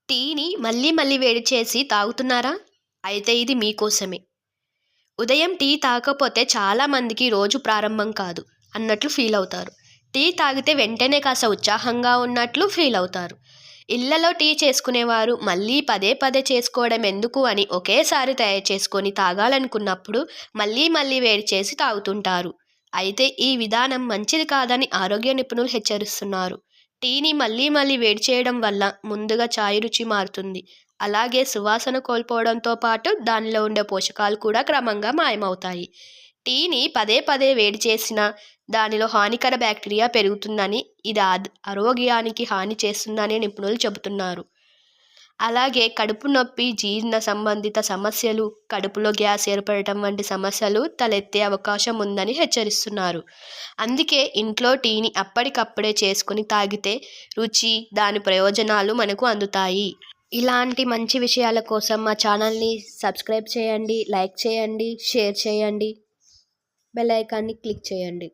టీని మళ్ళీ మళ్ళీ వేడి చేసి తాగుతున్నారా? అయితే ఇది మీకోసమే. ఉదయం టీ తాగకపోతే చాలా మందికి రోజు ప్రారంభం కాదు అన్నట్లు ఫీల్ అవుతారు. టీ తాగితే వెంటనే కాస్త ఉత్సాహంగా ఉన్నట్లు ఫీల్ అవుతారు. ఇళ్లలో టీ చేసుకునేవారు మళ్ళీ పదే పదే చేసుకోవడం ఎందుకు అని ఒకేసారి తయారు చేసుకొని తాగాలనుకున్నప్పుడు మళ్ళీ మళ్ళీ వేడి చేసి తాగుతుంటారు. అయితే ఈ విధానం మంచిది కాదని ఆరోగ్య నిపుణులు హెచ్చరిస్తున్నారు. టీని మళ్ళీ మళ్ళీ వేడి చేయడం వల్ల ముందుగా చాయ్ రుచి మారుతుంది. అలాగే సువాసన కోల్పోవడంతో పాటు దానిలో ఉండే పోషకాలు కూడా క్రమంగా మాయమవుతాయి. టీని పదే పదే వేడి చేసినా దానిలో హానికర బ్యాక్టీరియా పెరుగుతుందని, ఇది ఆరోగ్యానికి హాని చేస్తుందని నిపుణులు చెబుతున్నారు. అలాగే కడుపు నొప్పి, జీర్ణ సంబంధిత సమస్యలు, కడుపులో గ్యాస్ ఏర్పడటం వంటి సమస్యలు తలెత్తే అవకాశం ఉందని హెచ్చరిస్తున్నారు. అందుకే ఇంట్లో టీని అప్పటికప్పుడే చేసుకుని తాగితే రుచి, దాని ప్రయోజనాలు మనకు అందుతాయి. ఇలాంటి మంచి విషయాల కోసం మా ఛానల్ని సబ్స్క్రైబ్ చేయండి, లైక్ చేయండి, షేర్ చేయండి, బెల్ ఐకాన్ని క్లిక్ చేయండి.